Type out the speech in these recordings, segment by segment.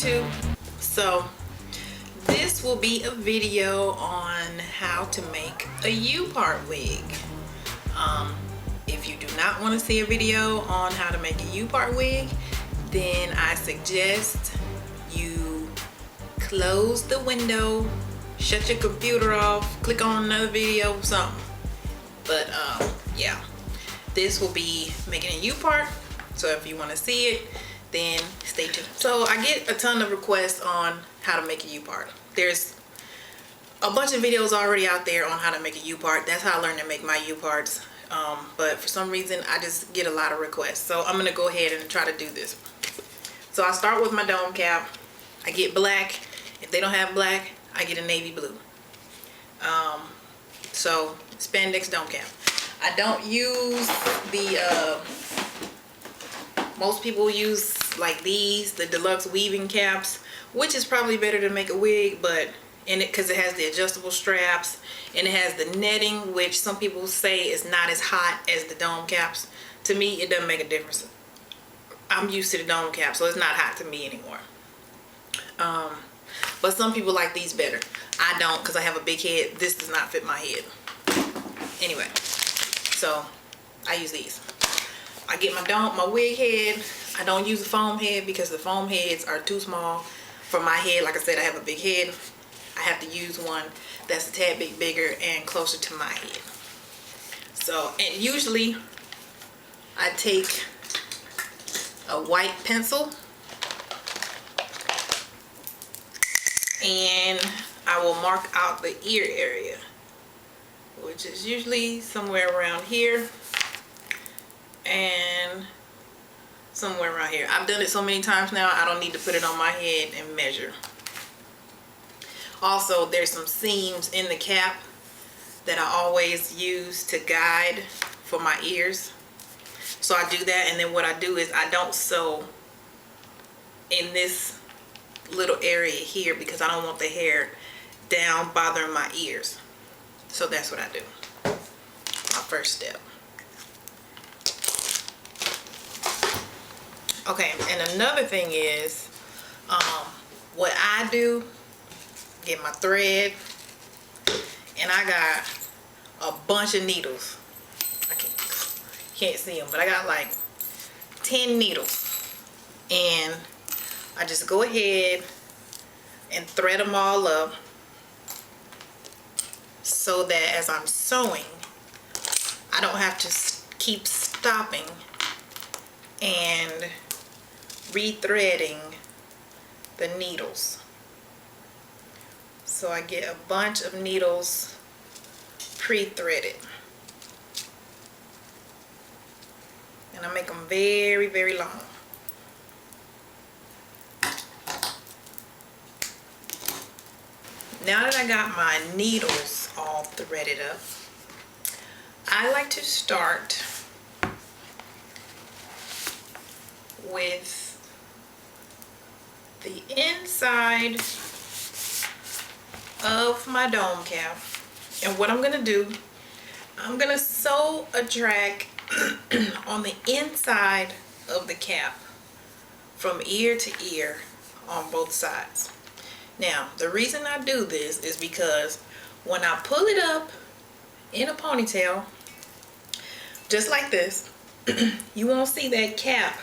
YouTube. So this will be a video on how to make a U-part wig. If you do not want to see a video on how to make a U-part wig, then I suggest you close the window, shut your computer off, click on another video, something. But yeah, this will be making a U-part. So if you want to see it, then stay tuned. So I get a ton of requests on how to make a U-part. There's a bunch of videos already out there on how to make a U-part. That's how I learned to make my U-parts. But for some reason, I just get a lot of requests. So I'm going to go ahead and try to do this. So I start with my dome cap. I get black. If they don't have black, I get a navy blue. So spandex dome cap. I don't use the, most people use like these, the deluxe weaving caps, which is probably better to make a wig, but in it, because it has the adjustable straps and it has the netting, which some people say is not as hot as the dome caps. To me, it doesn't make a difference. I'm used to the dome cap, so it's not hot to me anymore. But some people like these better. I don't, because I have a big head. This does not fit my head. Anyway, so I use these. I get my wig head. I don't use a foam head because the foam heads are too small for my head. Like I said, I have a big head. I have to use one that's a tad bit bigger and closer to my head. So, and usually I take a white pencil and I will mark out the ear area, which is usually somewhere around here and somewhere around here. I've done it so many times now, I don't need to put it on my head and measure. Also, there's some seams in the cap that I always use to guide for my ears. So I do that, and then what I do is I don't sew in this little area here because I don't want the hair down bothering my ears. So that's what I do. My first step. Okay, and another thing is, what I do, get my thread, and I got a bunch of needles. I can't see them, but I got like 10 needles, and I just go ahead and thread them all up so that as I'm sewing, I don't have to keep stopping and rethreading the needles. So I get a bunch of needles pre-threaded, and I make them very, very long. Now that I got my needles all threaded up, I like to start with the inside of my dome cap. And what I'm going to do, I'm going to sew a track on the inside of the cap from ear to ear on both sides. Now, the reason I do this is because when I pull it up in a ponytail, just like this, you won't see that cap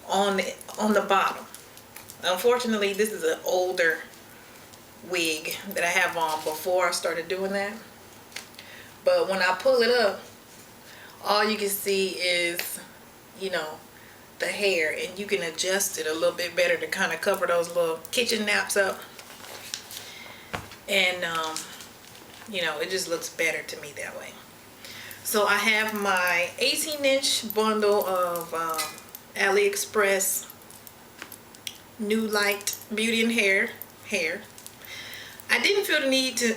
on the bottom. Unfortunately, this is an older wig that I have on before I started doing that. But when I pull it up, all you can see is, you know, the hair, and you can adjust it a little bit better to kind of cover those little kitchen naps up. And you know, it just looks better to me that way. So I have my 18-inch bundle of AliExpress New Light Beauty and Hair. I didn't feel the need to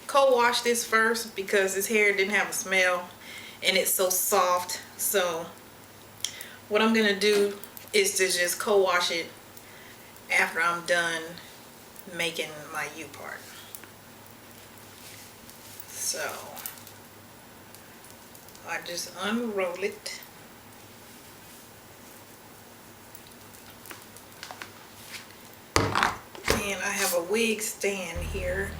co-wash this first because this hair didn't have a smell and it's so soft. So what I'm gonna do is to just co-wash it after I'm done making my U-part. So I just unroll it. have a wig stand here.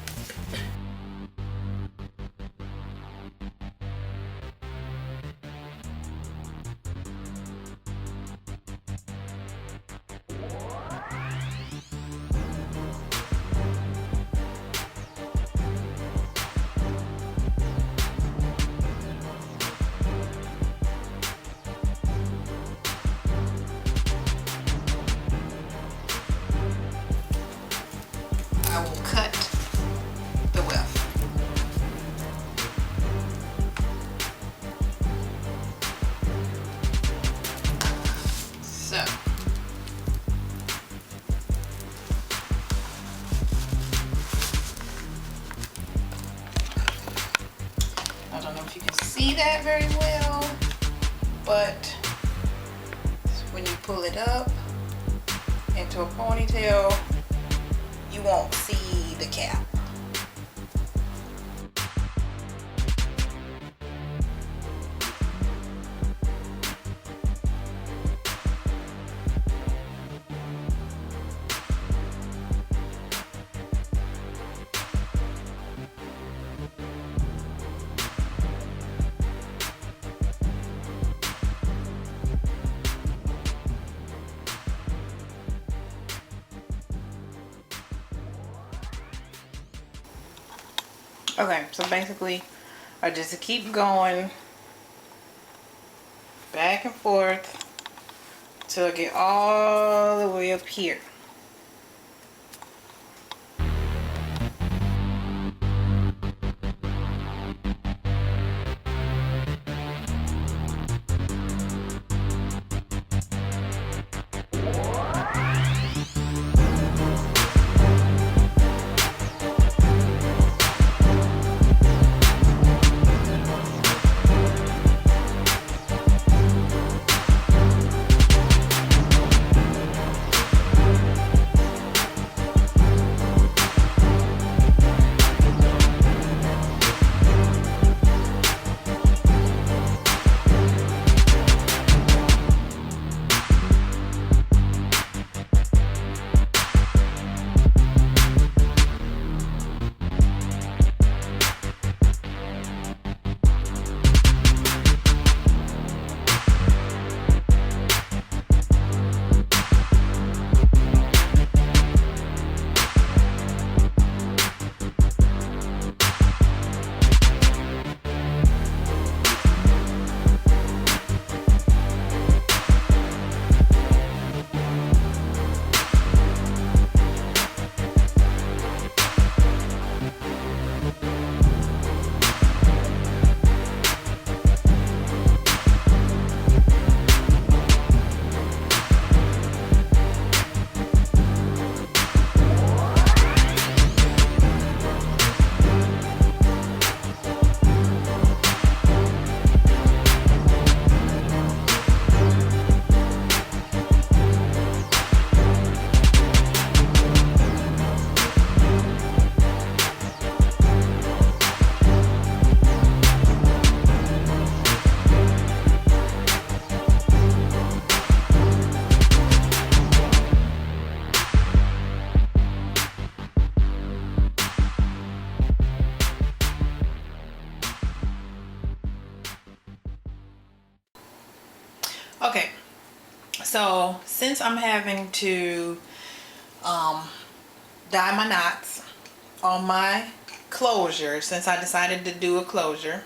I will cut the weft. So I don't know if you can see that very well, but when you pull it up into a ponytail, you won't see the cap. Okay, so basically I just keep going back and forth till I get all the way up here. Okay, so since I'm having to dye my knots on my closure, since I decided to do a closure,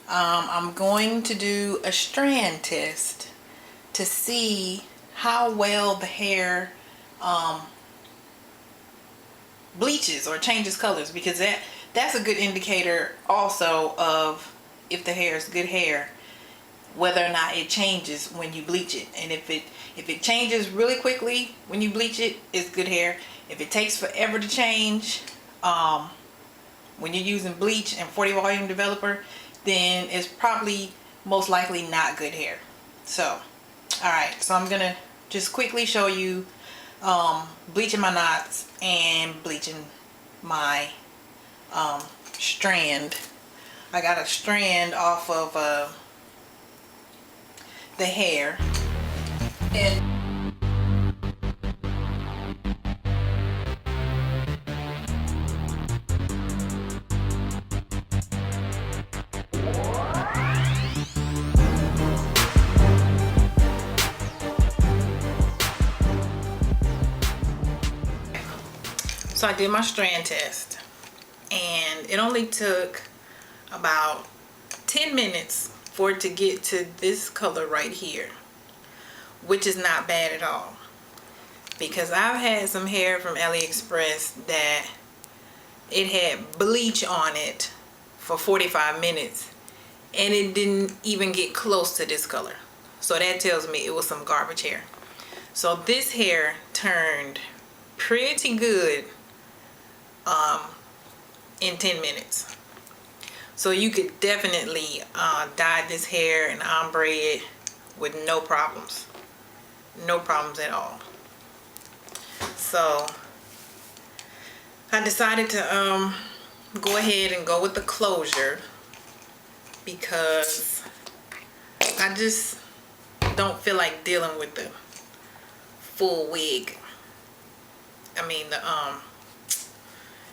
I'm going to do a strand test to see how well the hair bleaches or changes colors, because that's a good indicator also of if the hair is good hair, whether or not it changes when you bleach it. And if it changes really quickly when you bleach it, it's good hair. If it takes forever to change when you're using bleach and 40 volume developer, then it's probably most likely not good hair. So alright, so I'm gonna just quickly show you bleaching my knots and bleaching my strand. I got a strand off of the hair, and So I did my strand test, and it only took about 10 minutes for it to get to this color right here, which is not bad at all, because I've had some hair from AliExpress that it had bleach on it for 45 minutes and it didn't even get close to this color. So that tells me it was some garbage hair. So this hair turned pretty good in 10 minutes. So you could definitely dye this hair and ombre it with no problems. No problems at all. So I decided to go ahead and go with the closure, because I just don't feel like dealing with the full wig. I mean the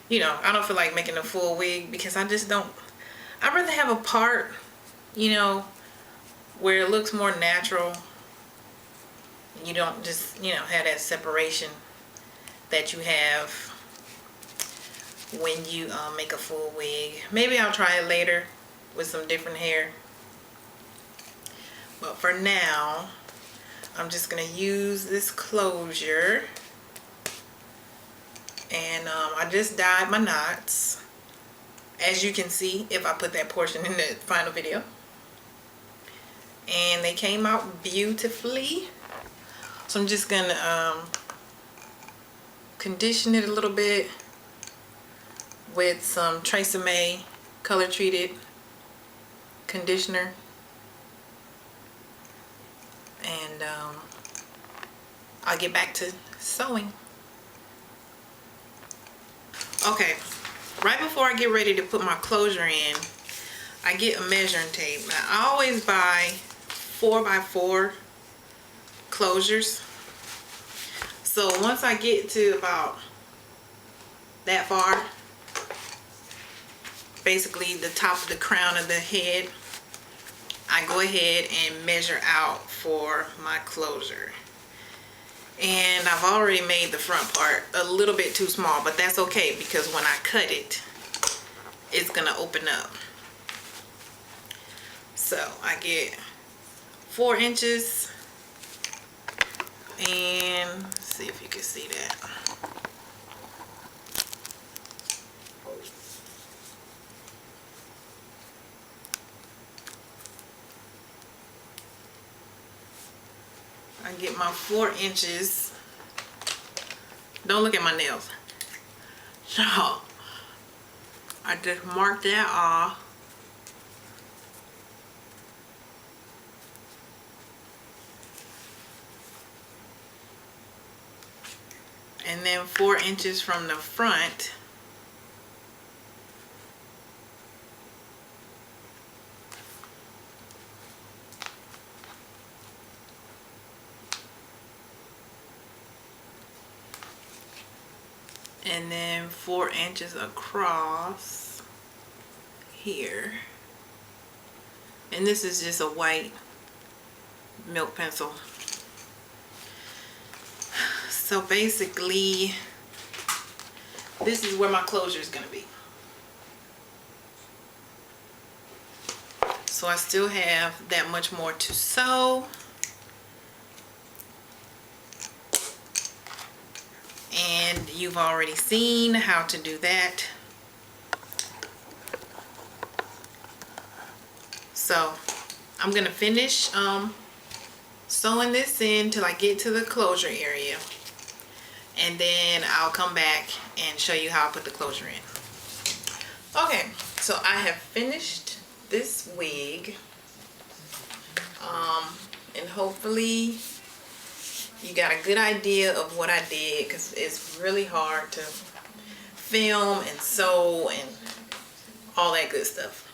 you know, I don't feel like making a full wig, because I just don't. I'd rather have a part, you know, where it looks more natural. You don't just, you know, have that separation that you have when you make a full wig. Maybe I'll try it later with some different hair. But for now, I'm just going to use this closure. And I just dyed my knots, as you can see if I put that portion in the final video. And they came out beautifully. So I'm just going to condition it a little bit with some Tresemme color treated conditioner. And I'll get back to sewing. Okay, right before I get ready to put my closure in, I get a measuring tape. Now, I always buy 4x4 closures. So once I get to about that far, basically the top of the crown of the head, I go ahead and measure out for my closure. And I've already made the front part a little bit too small, but that's okay, because when I cut it, it's gonna open up. So I get 4 inches, and let's see if you can see that. I get my 4 inches. Don't look at my nails. So I just mark that off. And then 4 inches from the front. And then 4 inches across here. And this is just a white milk pencil. So basically, this is where my closure is going to be. So I still have that much more to sew. And you've already seen how to do that. So I'm going to finish sewing this in till I get to the closure area. And then I'll come back and show you how I put the closure in. Okay, so I have finished this wig. And hopefully you got a good idea of what I did, because it's really hard to film and sew and all that good stuff.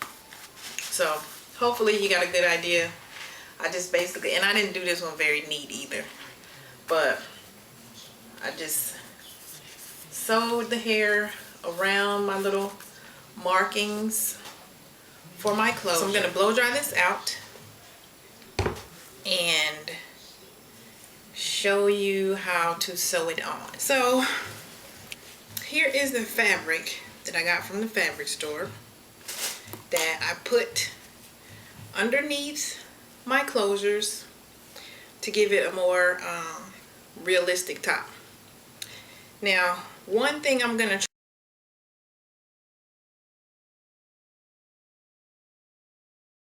So hopefully you got a good idea. I just basically, and I didn't do this one very neat either, but I just sewed the hair around my little markings for my clothes. So I'm going to blow dry this out and show you how to sew it on. So here is the fabric that I got from the fabric store that I put underneath my closures to give it a more realistic top. Now, one thing I'm gonna